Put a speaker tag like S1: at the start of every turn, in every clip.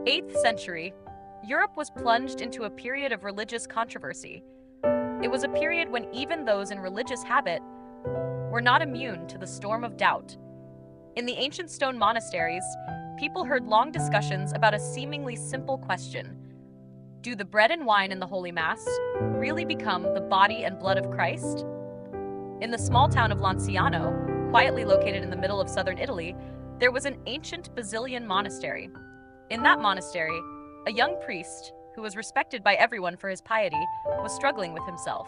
S1: 8th century, Europe was plunged into a period of religious controversy. It was a period when even those in religious habit were not immune to the storm of doubt. In the ancient stone monasteries, people heard long discussions about a seemingly simple question: do the bread and wine in the Holy Mass really become the body and blood of Christ? In the small town of Lanciano, quietly located in the middle of southern Italy, there was an ancient Basilian monastery. In that monastery, a young priest, who was respected by everyone for his piety, was struggling with himself.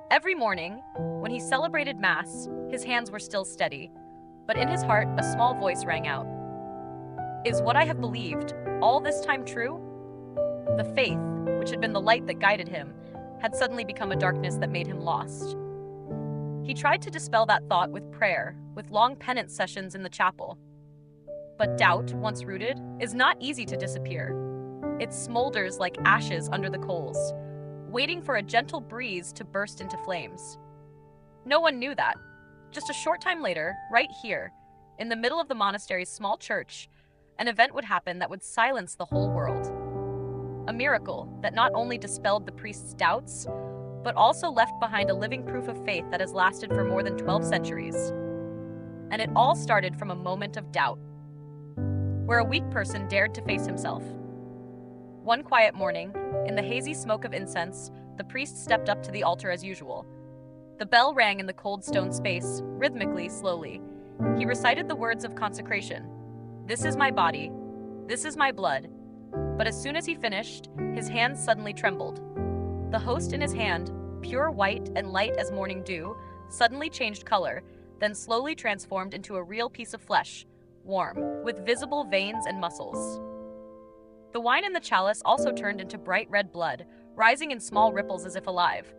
S1: Every morning, when he celebrated Mass, his hands were still steady, but in his heart a small voice rang out. Is what I have believed all this time true? The faith, which had been the light that guided him, had suddenly become a darkness that made him lost. He tried to dispel that thought with prayer, with long penance sessions in the chapel. But doubt, once rooted, is not easy to disappear. It smolders like ashes under the coals, waiting for a gentle breeze to burst into flames. No one knew that. Just a short time later, right here, in the middle of the monastery's small church, an event would happen that would silence the whole world. A miracle that not only dispelled the priest's doubts, but also left behind a living proof of faith that has lasted for more than 12 centuries. And it all started from a moment of doubt, where a weak person dared to face himself. One quiet morning, in the hazy smoke of incense, the priest stepped up to the altar as usual. The bell rang in the cold stone space, rhythmically, slowly. He recited the words of consecration. This is my body. This is my blood. But as soon as he finished, his hands suddenly trembled. The host in his hand, pure white and light as morning dew, suddenly changed color, then slowly transformed into a real piece of flesh, warm, with visible veins and muscles. The wine in the chalice also turned into bright red blood, rising in small ripples as if alive.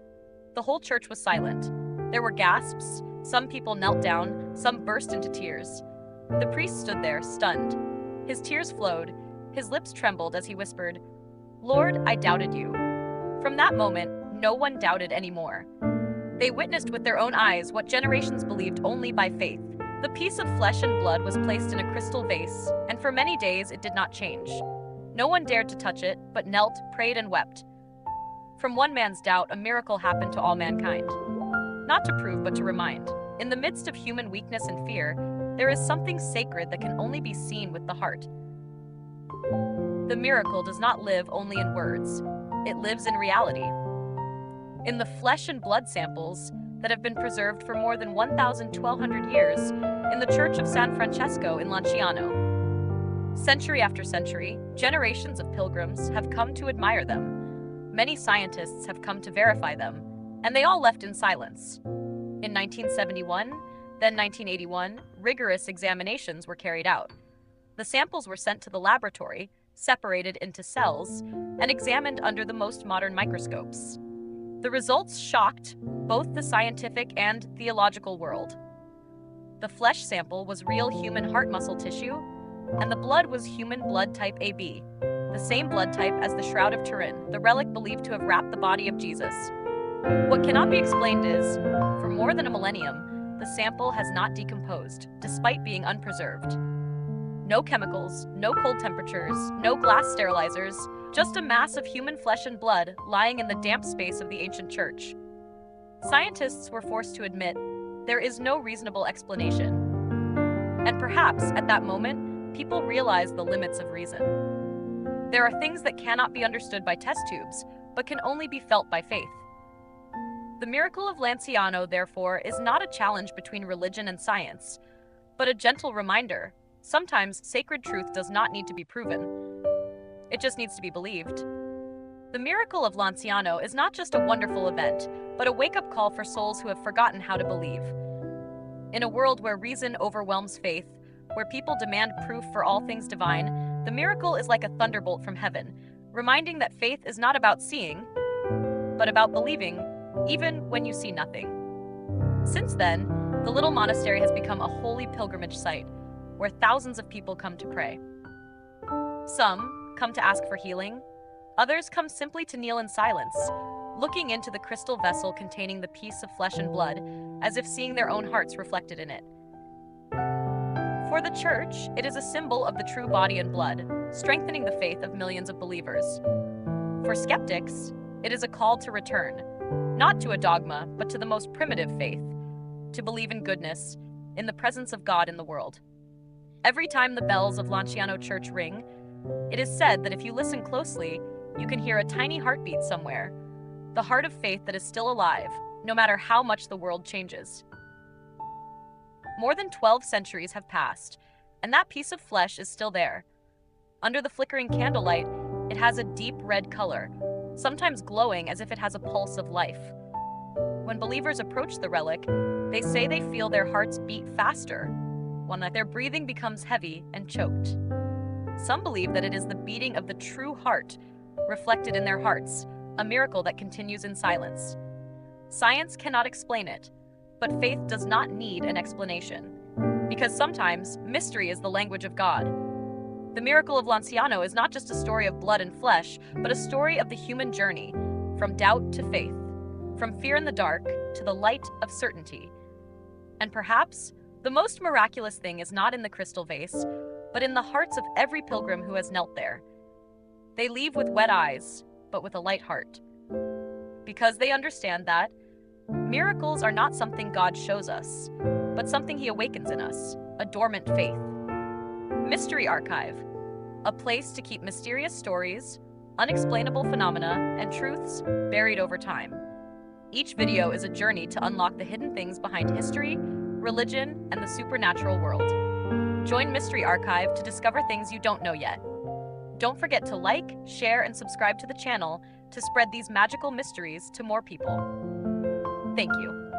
S1: The whole church was silent. There were gasps, some people knelt down, some burst into tears. The priest stood there, stunned. His tears flowed, his lips trembled as he whispered, "Lord, I doubted you." From that moment, no one doubted anymore. They witnessed with their own eyes what generations believed only by faith. The piece of flesh and blood was placed in a crystal vase, and for many days it did not change. No one dared to touch it, but knelt, prayed, and wept. From one man's doubt, a miracle happened to all mankind. Not to prove, but to remind. In the midst of human weakness and fear, there is something sacred that can only be seen with the heart. The miracle does not live only in words. It lives in reality. In the flesh and blood samples that have been preserved for more than 1,200 years in the Church of San Francesco in Lanciano. Century after century, generations of pilgrims have come to admire them. Many scientists have come to verify them, and they all left in silence. In 1971, then 1981, rigorous examinations were carried out. The samples were sent to the laboratory, separated into cells, and examined under the most modern microscopes. The results shocked both the scientific and theological world. The flesh sample was real human heart muscle tissue, and the blood was human blood type AB, the same blood type as the Shroud of Turin, the relic believed to have wrapped the body of Jesus. What cannot be explained is, for more than a millennium, the sample has not decomposed, despite being unpreserved. No chemicals, no cold temperatures, no glass sterilizers, just a mass of human flesh and blood lying in the damp space of the ancient church. Scientists were forced to admit there is no reasonable explanation. And perhaps, at that moment, people realized the limits of reason. There are things that cannot be understood by test tubes, but can only be felt by faith. The miracle of Lanciano, therefore, is not a challenge between religion and science, but a gentle reminder. Sometimes sacred truth does not need to be proven. It just needs to be believed. The miracle of Lanciano is not just a wonderful event, but a wake-up call for souls who have forgotten how to believe. In a world where reason overwhelms faith, where people demand proof for all things divine, the miracle is like a thunderbolt from heaven, reminding that faith is not about seeing, but about believing, even when you see nothing. Since then, the little monastery has become a holy pilgrimage site, where thousands of people come to pray. Some come to ask for healing, others come simply to kneel in silence, looking into the crystal vessel containing the piece of flesh and blood, as if seeing their own hearts reflected in it. For the Church, it is a symbol of the true body and blood, strengthening the faith of millions of believers. For skeptics, it is a call to return, not to a dogma, but to the most primitive faith, to believe in goodness, in the presence of God in the world. Every time the bells of Lanciano Church ring, it is said that if you listen closely, you can hear a tiny heartbeat somewhere, the heart of faith that is still alive, no matter how much the world changes. More than 12 centuries have passed, and that piece of flesh is still there. Under the flickering candlelight, it has a deep red color, sometimes glowing as if it has a pulse of life. When believers approach the relic, they say they feel their hearts beat faster, when their breathing becomes heavy and choked. Some believe that it is the beating of the true heart reflected in their hearts, a miracle that continues in silence. Science cannot explain it, but faith does not need an explanation, because sometimes mystery is the language of God. The miracle of Lanciano is not just a story of blood and flesh, but a story of the human journey, from doubt to faith, from fear in the dark to the light of certainty. And perhaps the most miraculous thing is not in the crystal vase, but in the hearts of every pilgrim who has knelt there. They leave with wet eyes, but with a light heart, because they understand that miracles are not something God shows us, but something He awakens in us, a dormant faith. Mystery Archive, a place to keep mysterious stories, unexplainable phenomena, and truths buried over time. Each video is a journey to unlock the hidden things behind history, religion, and the supernatural world. Join Mystery Archive to discover things you don't know yet. Don't forget to like, share, and subscribe to the channel to spread these magical mysteries to more people. Thank you.